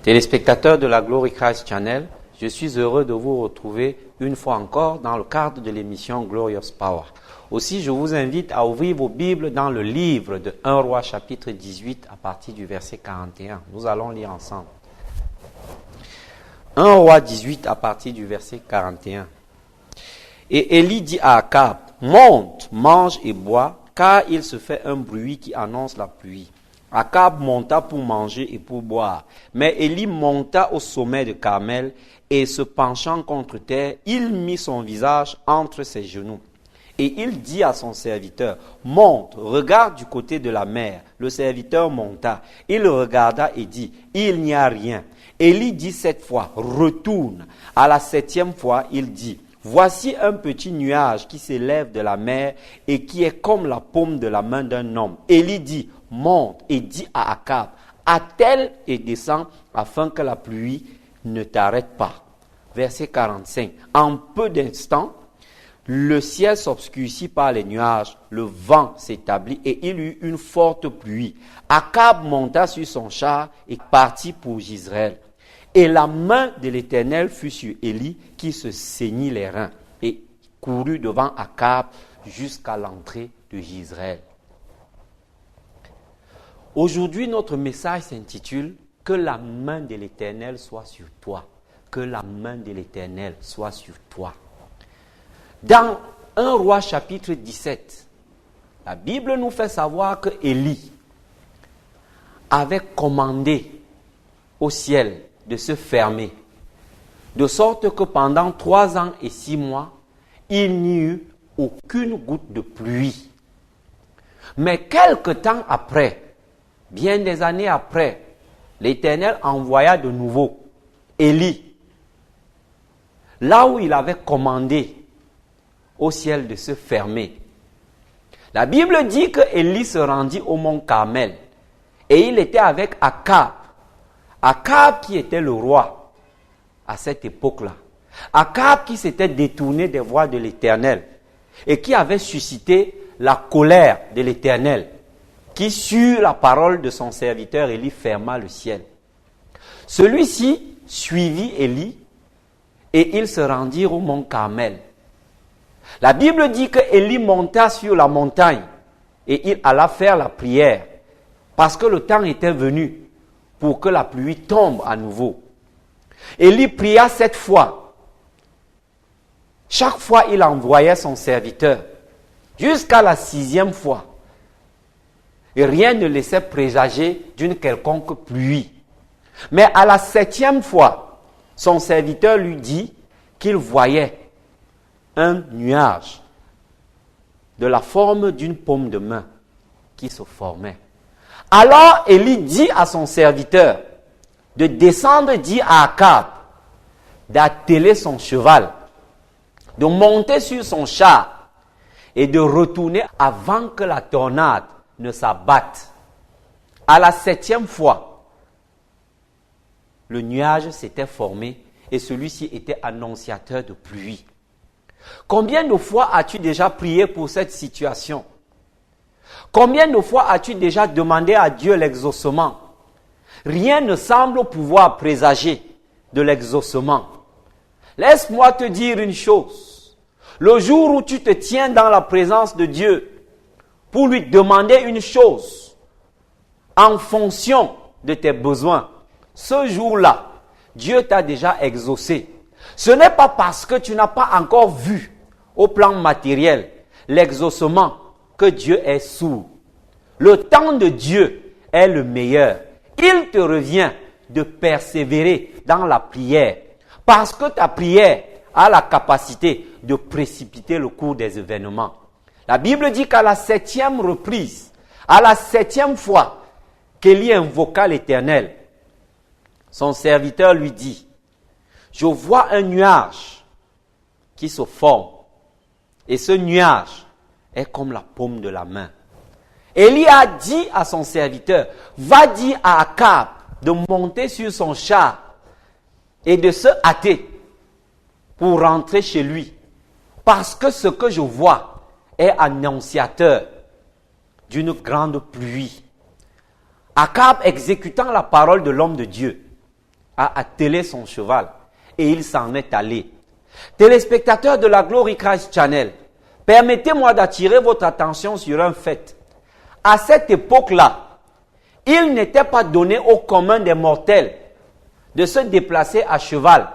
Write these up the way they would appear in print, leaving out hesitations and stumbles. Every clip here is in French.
Téléspectateurs de la Glory Christ Channel, je suis heureux de vous retrouver une fois encore dans le cadre de l'émission Glorious Power. Aussi, je vous invite à ouvrir vos Bibles dans le livre de 1 Roi chapitre 18 à partir du verset 41. Nous allons lire ensemble. 1 Roi 18 à partir du verset 41. Et Élie dit à Akab, « Monte, mange et bois, car il se fait un bruit qui annonce la pluie. » Akab monta pour manger et pour boire. Mais Élie monta au sommet de Carmel et se penchant contre terre, il mit son visage entre ses genoux. Et il dit à son serviteur, « Monte, regarde du côté de la mer. » Le serviteur monta. Il regarda et dit, « Il n'y a rien. » Élie dit 7 fois, « Retourne. » À la 7e fois, il dit, « Voici un petit nuage qui s'élève de la mer et qui est comme la paume de la main d'un homme. » Élie dit, « Monte et dis à Akab, attelle et descends afin que la pluie ne t'arrête pas. » Verset 45. En peu d'instants, le ciel s'obscurcit par les nuages, le vent s'établit et il eut une forte pluie. Akab monta sur son char et partit pour Jezreel. Et la main de l'Éternel fut sur Élie qui se saignit les reins et courut devant Akab jusqu'à l'entrée de Jezreel. Aujourd'hui, notre message s'intitule « Que la main de l'Éternel soit sur toi. » Que la main de l'Éternel soit sur toi. Dans 1 Roi chapitre 17, la Bible nous fait savoir que Élie avait commandé au ciel de se fermer, de sorte que pendant 3 ans et 6 mois, il n'y eut aucune goutte de pluie. Mais quelque temps après, bien des années après, l'Éternel envoya de nouveau Élie, là où il avait commandé au ciel de se fermer. La Bible dit que Élie se rendit au mont Carmel et il était avec Akab. Akab qui était le roi à cette époque-là. Akab qui s'était détourné des voies de l'Éternel et qui avait suscité la colère de l'Éternel, qui sur la parole de son serviteur Élie ferma le ciel. Celui-ci suivit Élie et ils se rendirent au mont Carmel. La Bible dit que Élie monta sur la montagne et il alla faire la prière parce que le temps était venu pour que la pluie tombe à nouveau. Élie pria 7 fois. Chaque fois, il envoyait son serviteur jusqu'à la 6e fois. Et rien ne laissait présager d'une quelconque pluie. Mais à la 7e fois, son serviteur lui dit qu'il voyait un nuage de la forme d'une paume de main qui se formait. Alors Élie dit à son serviteur de descendre, dit à Akab d'atteler son cheval, de monter sur son char et de retourner avant que la tornade ne s'abatte. À la 7e fois, le nuage s'était formé et celui-ci était annonciateur de pluie. Combien de fois as-tu déjà prié pour cette situation? Combien de fois as-tu déjà demandé à Dieu l'exaucement? Rien ne semble pouvoir présager de l'exaucement. Laisse-moi te dire une chose. Le jour où tu te tiens dans la présence de Dieu pour lui demander une chose en fonction de tes besoins, ce jour-là, Dieu t'a déjà exaucé. Ce n'est pas parce que tu n'as pas encore vu au plan matériel l'exaucement que Dieu est sourd. Le temps de Dieu est le meilleur. Il te revient de persévérer dans la prière parce que ta prière a la capacité de précipiter le cours des événements. La Bible dit qu'à la 7e reprise, à la 7e fois qu'Élie invoqua l'Éternel, son serviteur lui dit, « Je vois un nuage qui se forme et ce nuage est comme la paume de la main. » Élie a dit à son serviteur, « Va dire à Akab de monter sur son char et de se hâter pour rentrer chez lui, parce que ce que je vois est annonciateur d'une grande pluie. » Akab, exécutant la parole de l'homme de Dieu, a attelé son cheval et il s'en est allé. Téléspectateurs de la Glory Christ Channel, permettez-moi d'attirer votre attention sur un fait. À cette époque-là, il n'était pas donné au commun des mortels de se déplacer à cheval,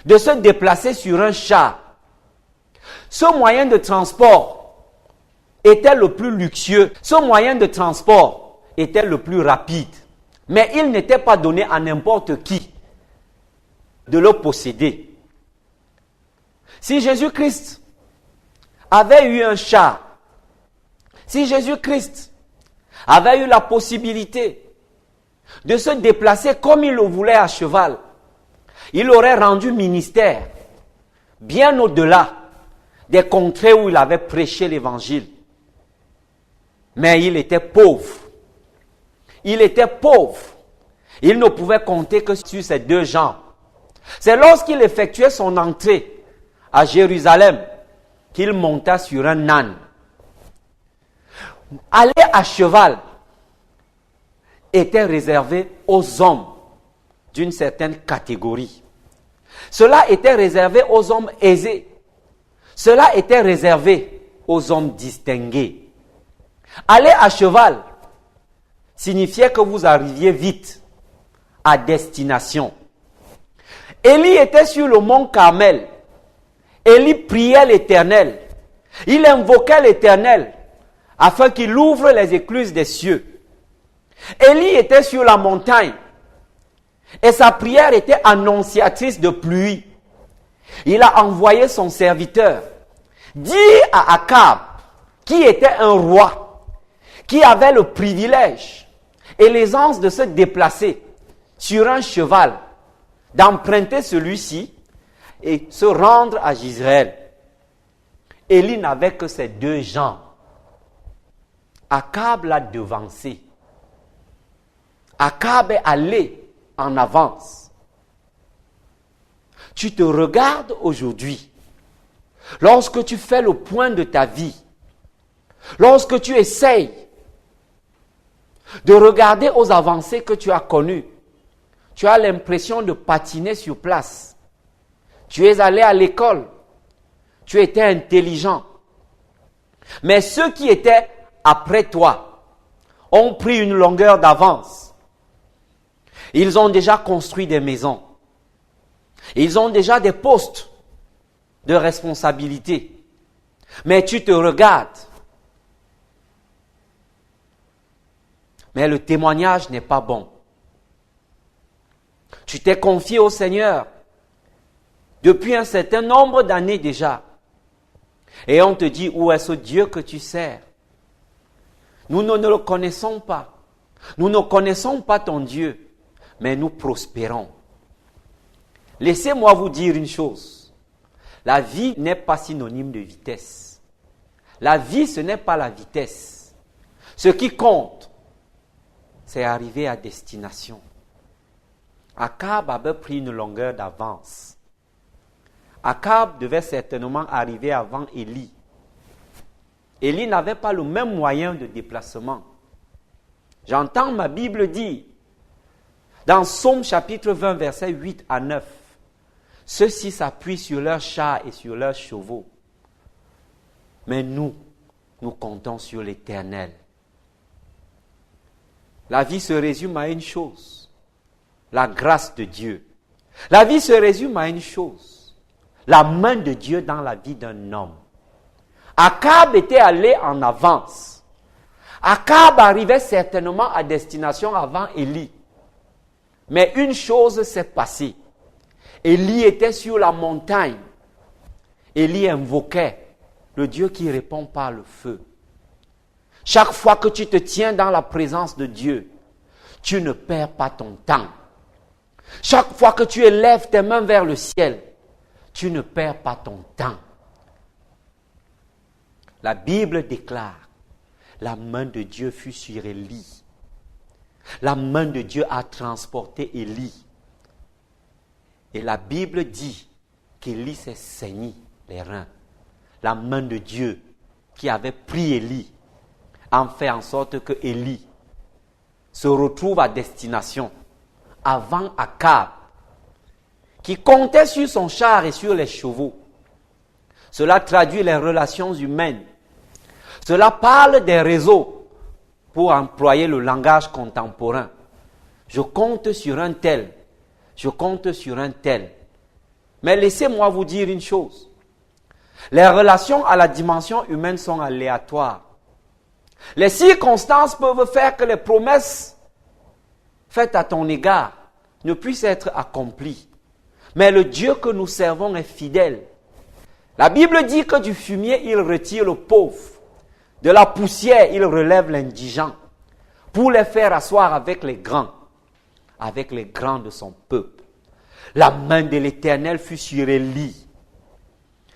de se déplacer sur un char. Ce moyen de transport était le plus luxueux. Ce moyen de transport était le plus rapide. Mais il n'était pas donné à n'importe qui de le posséder. Si Jésus-Christ avait eu un char, si Jésus-Christ avait eu la possibilité de se déplacer comme il le voulait à cheval, il aurait rendu ministère bien au-delà des contrées où il avait prêché l'évangile. Mais il était pauvre. Il était pauvre. Il ne pouvait compter que sur ses 2 jambes. C'est lorsqu'il effectuait son entrée à Jérusalem qu'il monta sur un âne. Aller à cheval était réservé aux hommes d'une certaine catégorie. Cela était réservé aux hommes aisés. Cela était réservé aux hommes distingués. Aller à cheval signifiait que vous arriviez vite à destination. Élie était sur le mont Carmel. Élie priait l'Éternel. Il invoquait l'Éternel afin qu'il ouvre les écluses des cieux. Élie était sur la montagne et sa prière était annonciatrice de pluie. Il a envoyé son serviteur dire à Akab, qui était un roi, qui avait le privilège et l'aisance de se déplacer sur un cheval, d'emprunter celui-ci et se rendre à Jezreel. Élie n'avait que ses 2 jambes. Akab l'a devancé. Akab est allé en avance. Tu te regardes aujourd'hui, lorsque tu fais le point de ta vie, lorsque tu essayes de regarder aux avancées que tu as connues, tu as l'impression de patiner sur place. Tu es allé à l'école, tu étais intelligent. Mais ceux qui étaient après toi ont pris une longueur d'avance. Ils ont déjà construit des maisons. Ils ont déjà des postes de responsabilité. Mais tu te regardes. Mais le témoignage n'est pas bon. Tu t'es confié au Seigneur depuis un certain nombre d'années déjà. Et on te dit, où est ce Dieu que tu sers? Nous ne le connaissons pas. Nous ne connaissons pas ton Dieu, mais nous prospérons. Laissez-moi vous dire une chose. La vie n'est pas synonyme de vitesse. La vie, ce n'est pas la vitesse. Ce qui compte, c'est arriver à destination. Akab avait pris une longueur d'avance. Akab devait certainement arriver avant Élie. Élie n'avait pas le même moyen de déplacement. J'entends ma Bible dire, dans Psaume chapitre 20, versets 8 à 9, ceux-ci s'appuient sur leurs chars et sur leurs chevaux. Mais nous comptons sur l'Éternel. La vie se résume à une chose, la grâce de Dieu. La vie se résume à une chose, la main de Dieu dans la vie d'un homme. Akab était allé en avance. Akab arrivait certainement à destination avant Élie. Mais une chose s'est passée. Élie était sur la montagne. Élie invoquait le Dieu qui répond par le feu. Chaque fois que tu te tiens dans la présence de Dieu, tu ne perds pas ton temps. Chaque fois que tu élèves tes mains vers le ciel, tu ne perds pas ton temps. La Bible déclare, la main de Dieu fut sur Élie. La main de Dieu a transporté Élie. Et la Bible dit qu'Élie s'est saigné les reins. La main de Dieu qui avait pris Élie a fait en sorte que Élie se retrouve à destination avant Akab, qui comptait sur son char et sur les chevaux. Cela traduit les relations humaines. Cela parle des réseaux, pour employer le langage contemporain. Je compte sur un tel. Je compte sur un tel. Mais laissez-moi vous dire une chose. Les relations à la dimension humaine sont aléatoires. Les circonstances peuvent faire que les promesses faites à ton égard ne puissent être accomplies. Mais le Dieu que nous servons est fidèle. La Bible dit que du fumier, il retire le pauvre. De la poussière, il relève l'indigent. Pour les faire asseoir avec les grands de son peuple. La main de l'Éternel fut sur Élie.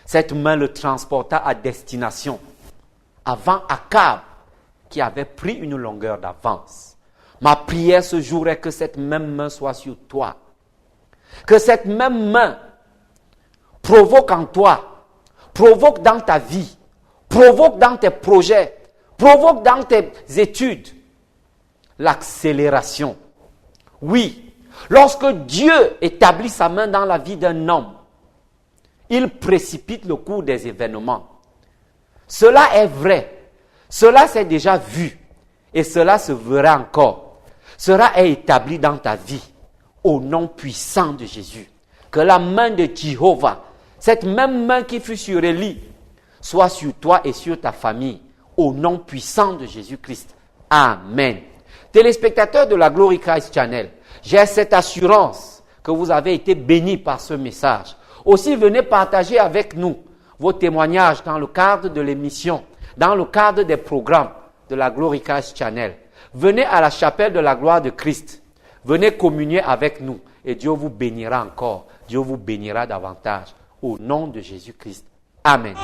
Cette main le transporta à destination. Avant Akab, qui avait pris une longueur d'avance. Ma prière ce jour est que cette même main soit sur toi. Que cette même main provoque en toi, provoque dans ta vie, provoque dans tes projets, provoque dans tes études l'accélération. Oui, lorsque Dieu établit sa main dans la vie d'un homme, il précipite le cours des événements. Cela est vrai. Cela s'est déjà vu. Et cela se verra encore. Cela est établi dans ta vie. Au nom puissant de Jésus. Que la main de Jéhovah, cette même main qui fut sur Élie, soit sur toi et sur ta famille. Au nom puissant de Jésus-Christ. Amen. Téléspectateurs de la Glory Christ Channel, j'ai cette assurance que vous avez été bénis par ce message. Aussi, venez partager avec nous vos témoignages dans le cadre de l'émission, dans le cadre des programmes de la Glory Christ Channel. Venez à la chapelle de la gloire de Christ. Venez communier avec nous et Dieu vous bénira encore. Dieu vous bénira davantage. Au nom de Jésus-Christ. Amen.